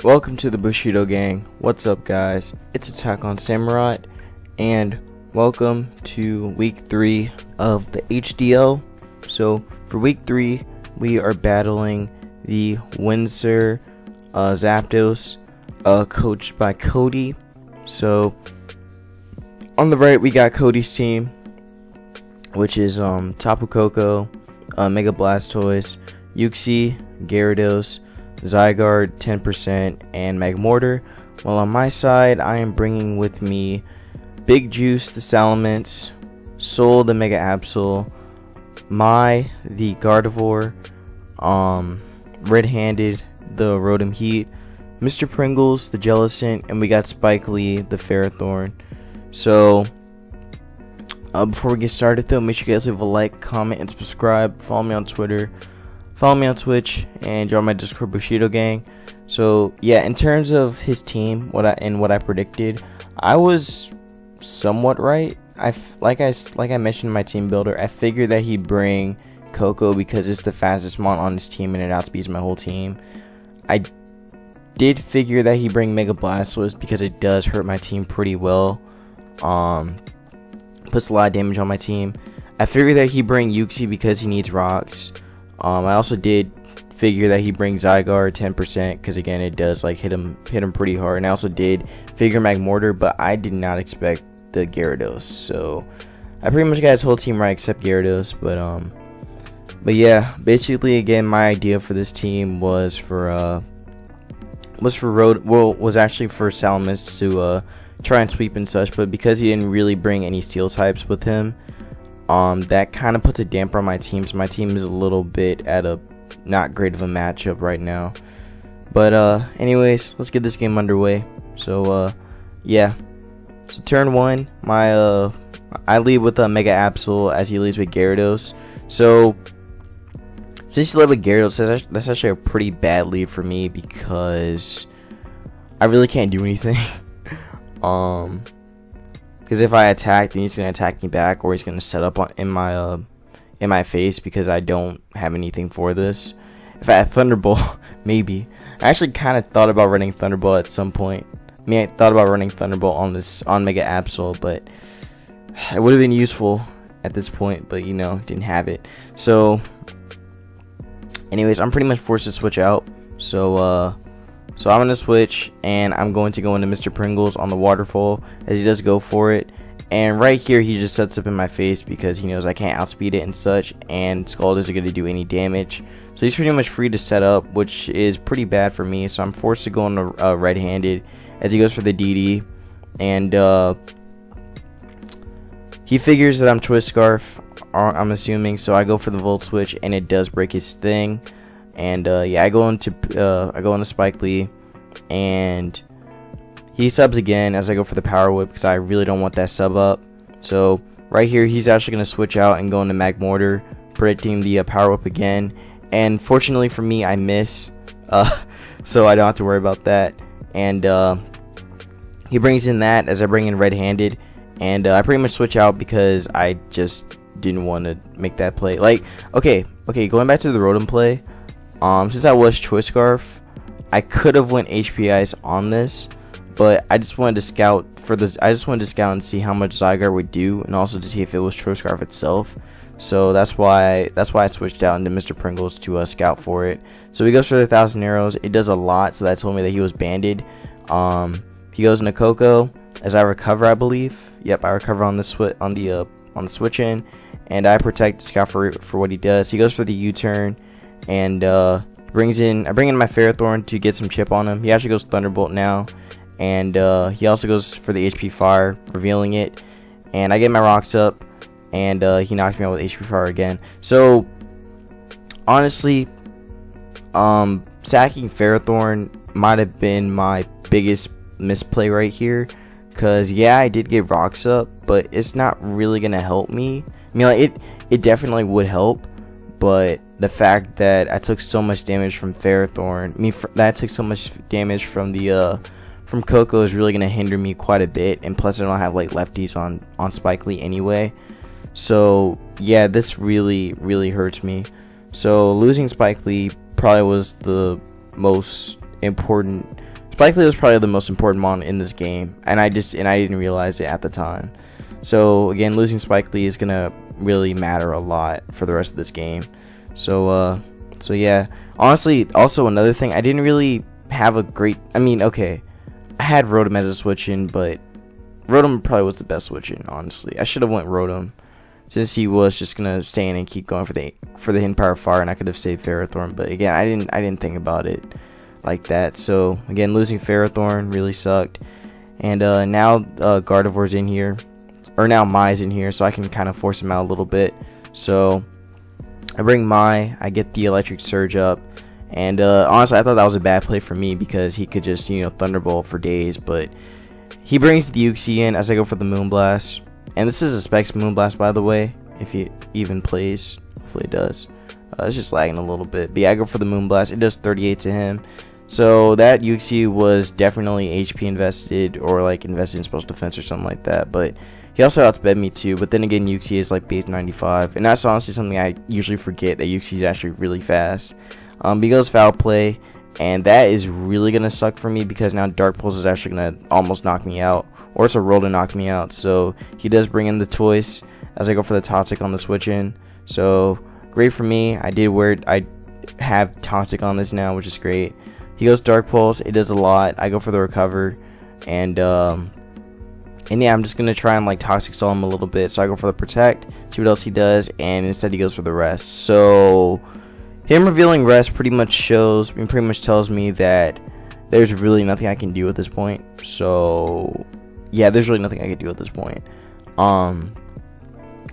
Welcome to the Bushido gang. What's up, guys? It's Attack on Samurott, and welcome to week 3 of the HDL. So for week 3, we are battling the Windsor Zapdos, coached by Cody. So on the right, we got Cody's team, which is Tapu Koko, Mega Blastoise, Uxie, Gyarados, Zygarde 10%, and Magmortar. While on my side, I am bringing with me Big Juice the Salamence, Soul the Mega Absol, Mai the Gardevoir, Red-Handed the Rotom Heat, Mr. Pringles the Jellicent, and we got Spike Lee the Ferrothorn. So before we get started though, make sure you guys leave a like, comment, and subscribe. Follow me on Twitter. Follow me on Twitch and join my Discord Bushido gang. So yeah, in terms of his team, what I predicted, I was somewhat right. Like I mentioned in my team builder, I figured that he'd bring Coco because it's the fastest mon on his team and it outspeeds my whole team. I did figure that he'd bring Mega Blastoise because it does hurt my team pretty well. Puts a lot of damage on my team. I figured that he'd bring Uxie because he needs rocks. I also did figure that he brings Zygarde 10% because again it does like hit him pretty hard, and I also did figure Magmortar, but I did not expect the Gyarados. So I pretty much got his whole team right except Gyarados, but yeah, basically again my idea for this team was was actually for Salamence to try and sweep and such, but because he didn't really bring any steel types with him, that kind of puts a damper on my team. So my team is a little bit at a not great of a matchup right now. But anyways, let's get this game underway. So yeah, so turn 1, I lead with a Mega Absol as he leads with Gyarados. So since you lead with Gyarados, that's actually a pretty bad lead for me because I really can't do anything. Because if I attack, then he's gonna attack me back, or he's gonna set up in my face because I don't have anything for this. If I had Thunderbolt, maybe. I actually kind of thought about running Thunderbolt at some point. I thought about running Thunderbolt on Mega Absol, but it would have been useful at this point. But you know, didn't have it. So, anyways, I'm pretty much forced to switch out. So I'm going to switch, and I'm going to go into Mr. Pringles on the waterfall as he does go for it. And right here, he just sets up in my face because he knows I can't outspeed it and such, and Scald isn't going to do any damage. So he's pretty much free to set up, which is pretty bad for me. So I'm forced to go on the Red-Handed as he goes for the DD. And he figures that I'm Twist Scarf, I'm assuming. So I go for the Volt Switch, and it does break his thing. And yeah, I go into Spike Lee, and he subs again as I go for the Power Whip because I really don't want that sub up. So right here, he's actually going to switch out and go into Magmortar, predicting the Power Whip again. And fortunately for me, I miss, so I don't have to worry about that. And he brings in that as I bring in Red-Handed, and I pretty much switch out because I just didn't want to make that play. Like, okay, going back to the Rotom play. Since I was Choice Scarf, I could have went HP Ice on this, but I just wanted to scout and see how much Zygarde would do, and also to see if it was Choice Scarf itself. So that's why I switched out into Mr. Pringles to scout for it. So he goes for the 1,000 arrows. It does a lot, so that told me that he was banded. He goes into Coco as I recover, I believe. Yep, I recover on the switch in, and I protect Scout for what he does. He goes for the U-turn. And I bring in my Ferrothorn to get some chip on him. He actually goes Thunderbolt now, and he also goes for the HP Fire, revealing it. And I get my rocks up, and he knocks me out with HP Fire again. So honestly, sacking Ferrothorn might have been my biggest misplay right here, because yeah, I did get rocks up, but it's not really gonna help me. I mean, like, it definitely would help, but the fact that I took so much damage from Ferrothorn, that I took so much damage from Coco is really gonna hinder me quite a bit. And plus, I don't have like lefties on Spike Lee anyway. So yeah, this really hurts me. So losing Spike Lee probably was the most important Spike Lee was probably the most important mon in this game, and I didn't realize it at the time. So again, losing Spike Lee is gonna really matter a lot for the rest of this game. So yeah. Honestly, also another thing, I didn't really have a great. I mean, okay, I had Rotom as a switch in, but Rotom probably was the best switch in. Honestly, I should have went Rotom, since he was just gonna stay in and keep going for the hidden power fire, and I could have saved Ferrothorn. But again, I didn't think about it like that. So again, losing Ferrothorn really sucked. And now Gardevoir's in here, or now Mai's in here, so I can kind of force him out a little bit. So I bring Mai, I get the electric surge up, and honestly, I thought that was a bad play for me because he could just, you know, Thunderbolt for days. But he brings the Uxie in as I go for the Moonblast, and this is a Specs Moonblast, by the way, if he even plays. Hopefully it does. It's just lagging a little bit, but yeah, I go for the Moonblast. It does 38 to him. So that Uxie was definitely HP invested, or like invested in special defense or something like that. But he also outsped me too. But then again, Uxie is like base 95, and that's honestly something I usually forget, that Uxie is actually really fast. He goes Foul Play, and that is really gonna suck for me because now Dark Pulse is actually gonna almost knock me out, or it's a roll to knock me out. So he does bring in the Toys as I go for the Toxic on the switch in. So great for me. I have Toxic on this now, which is great. He goes Dark Pulse. It does a lot. I go for the Recover, and yeah, I'm just gonna try and like Toxic Stall him a little bit. So I go for the Protect, see what else he does, and instead he goes for the Rest. So him revealing Rest pretty much tells me that there's really nothing I can do at this point. So yeah, there's really nothing I can do at this point. Well,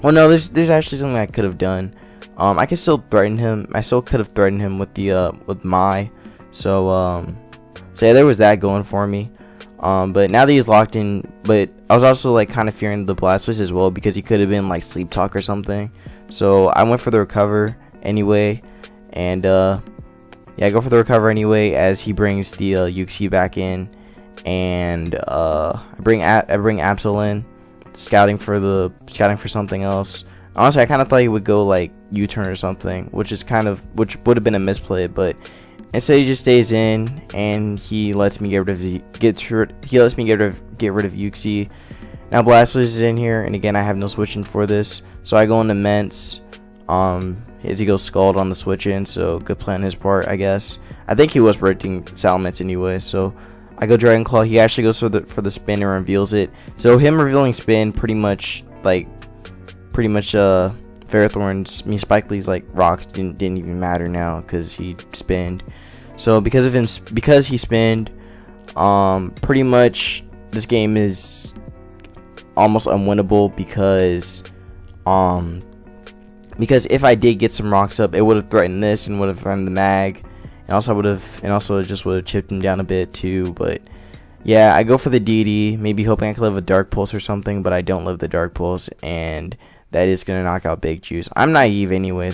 no, there's actually something I could have done. I could still threaten him. I still could have threatened him with the with Mai. So yeah, there was that going for me. But now that he's locked in, but I was also like kind of fearing the Blastoise as well because he could have been like Sleep Talk or something. So I went for the Recover anyway, and yeah, I go for the Recover anyway as he brings the Uxie back in, and I bring Absol in, scouting for something else. Honestly, I kind of thought he would go like U-turn or something, which would have been a misplay, but instead he just stays in and he lets me get rid of Uxie. Now Blastoise is in here, and again I have no switch in for this, so I go into Mence. As he goes Scald on the switch in, so good play on his part, I guess. I think he was predicting Salamence anyway, so I go Dragon Claw. He actually goes for the spin and reveals it. So him revealing spin pretty much Ferrothorn's, Spike Lee's like rocks didn't even matter now because he spinned. So because he spinned, pretty much this game is almost unwinnable because if I did get some rocks up, it would have threatened this and would have threatened the mag, and also just would have chipped him down a bit too. But yeah, I go for the DD, maybe hoping I could live a Dark Pulse or something, but I don't live the Dark Pulse, and that is gonna knock out Big Juice. I'm naive anyway,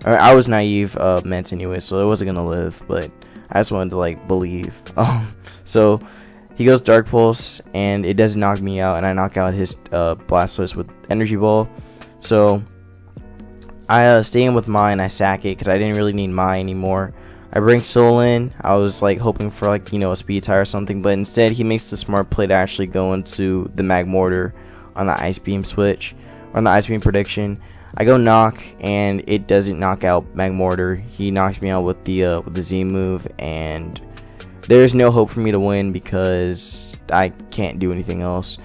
I was naive Mence anyway, so it wasn't gonna live, but I just wanted to like believe. So he goes Dark Pulse, and it doesn't knock me out, and I knock out his Blastoise with Energy Ball. So I stay in with Mai and I sack it because I didn't really need Mai anymore. I bring Soul in. I was like hoping for like, you know, a speed tie or something, but instead he makes the smart play to actually go into the Magmortar on the Ice Beam switch, or on the Ice Beam prediction. I go Knock, and it doesn't knock out Magmortar. He knocks me out with the Z move, and there's no hope for me to win because I can't do anything else.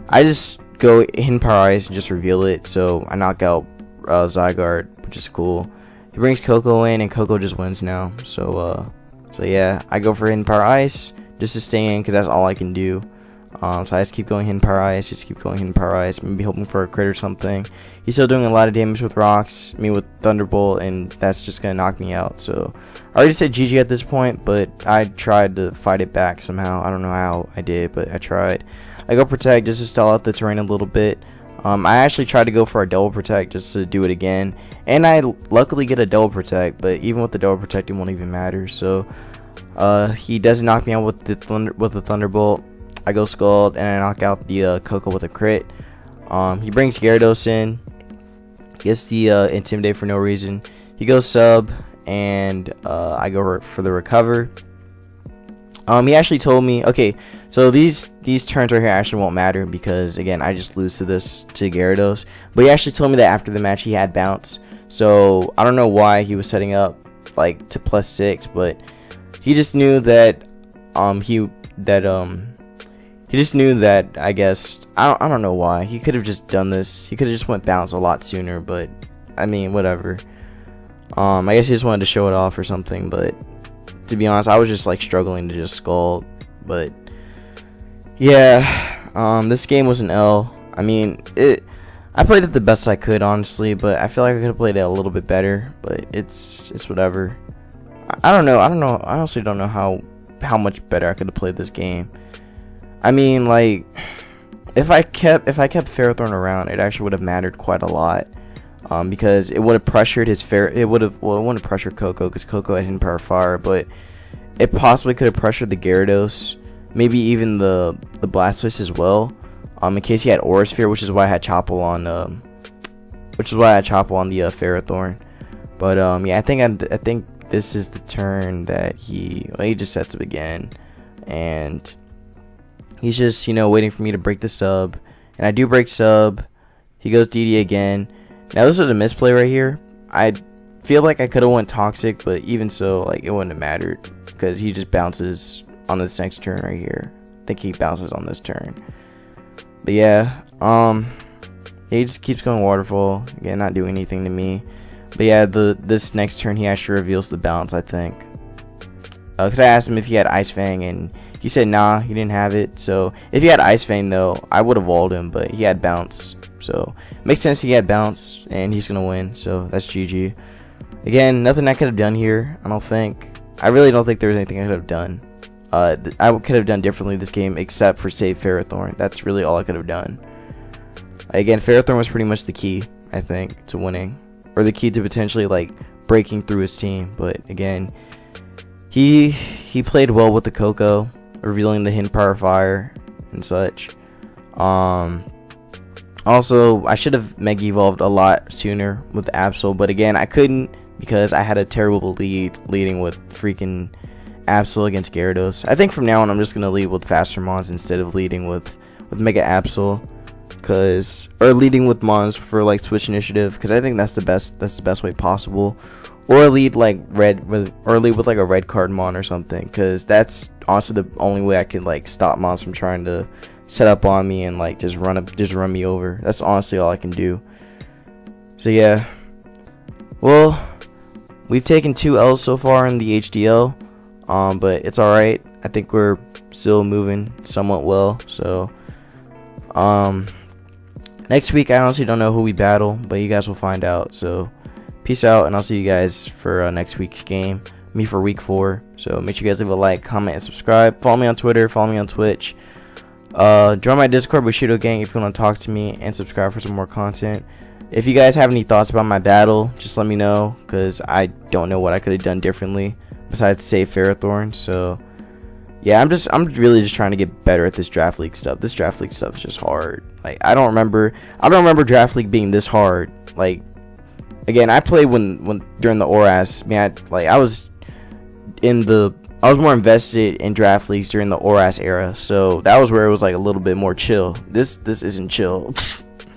I just go Hidden Power Ice and just reveal it, so I knock out Zygarde, which is cool. He brings Coco in, and Coco just wins now. So yeah, I go for Hidden Power Ice just to stay in because that's all I can do. So I just keep going Hidden Power Ice, maybe hoping for a crit or something. He's still doing a lot of damage with rocks, me with Thunderbolt, and that's just gonna knock me out. So I already said GG at this point, but I tried to fight it back somehow. I don't know how I did, but I tried. I go Protect just to stall out the terrain a little bit. I actually tried to go for a double Protect just to do it again, and I luckily get a double Protect, but even with the double Protect it won't even matter. So he doesn't knock me out with the Thunderbolt. I go Scald, and I knock out the Coco with a crit. He brings Gyarados in, gets the Intimidate for no reason. He goes Sub, and I go for the Recover. He actually told me, okay, so these turns right here actually won't matter because again I just lose to Gyarados. But he actually told me that after the match he had bounce. So I don't know why he was setting up like to +6, but he just knew that he just knew that, I guess. I don't know why. He could have just done this. He could have just went bounce a lot sooner, but I mean, whatever. I guess he just wanted to show it off or something, but to be honest, I was just like struggling to just Scald. But yeah, this game was an L. I mean, I played it the best I could, honestly, but I feel like I could have played it a little bit better, but it's whatever. I don't know. I honestly don't know how much better I could have played this game. I mean, like, if I kept Ferrothorn around, it actually would have mattered quite a lot. Because it would have pressured it wouldn't pressure Coco because Coco had hidden power fire, but it possibly could have pressured the Gyarados, maybe even the Blastoise as well. In case he had Aura Sphere, which is why I had Chople on the Ferrothorn. But yeah, I think this is the turn that he just sets up again, and he's just waiting for me to break the sub, and I do break sub. He goes DD again. Now this is a misplay right here. I feel like I could have went Toxic, but even so, like, it wouldn't have mattered because he just bounces on this next turn right here. I think he bounces on this turn. But yeah, he just keeps going Waterfall again, not doing anything to me. But yeah, this next turn he actually reveals the bounce, I think. Because I asked him if he had Ice Fang, and he said nah, he didn't have it. So if he had Ice Fang though, I would have walled him, but he had bounce. So makes sense he had bounce, and he's gonna win. So that's GG. Again, nothing I could have done here. I don't think. I really don't think there was anything I could have done. I could have done differently this game, except for save Ferrothorn. That's really all I could have done. Again, Ferrothorn was pretty much the key, I think, to winning, or the key to potentially like breaking through his team. But again, he played well with the Coco, revealing the hidden power fire and such. Also, I should have Mega Evolved a lot sooner with Absol, but again, I couldn't because I had a terrible leading with freaking Absol against Gyarados. I think from now on, I'm just gonna lead with faster Mons instead of leading with Mega Absol, or leading with Mons for like Switch Initiative, because I think that's the best way possible. Or lead like lead with like a red card Mon or something, because that's honestly the only way I can like stop Mons from trying to set up on me and like just run me over. That's honestly all I can do. So yeah, well, we've taken 2 L's so far in the HDL, but it's alright. I think we're still moving somewhat well. So next week I honestly don't know who we battle, but you guys will find out. So peace out, and I'll see you guys for next week's game, me for week 4. So make sure you guys leave a like, comment, and subscribe. Follow me on Twitter, follow me on Twitch. Join my Discord with Bushido Gang if you want to talk to me, and subscribe for some more content. If you guys have any thoughts about my battle, just let me know, because I don't know what I could have done differently besides save Ferrothorn. So yeah, I'm really just trying to get better at this Draft League stuff. This Draft League stuff is just hard. Like, I don't remember Draft League being this hard. Like, again, I played when during the ORAS, man, I was more invested in Draft Leagues during the ORAS era, so that was where it was like a little bit more chill. This isn't chill.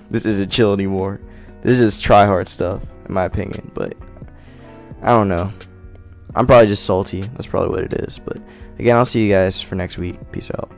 This isn't chill anymore. This is try hard stuff, in my opinion. But I don't know. I'm probably just salty. That's probably what it is. But again, I'll see you guys for next week. Peace out.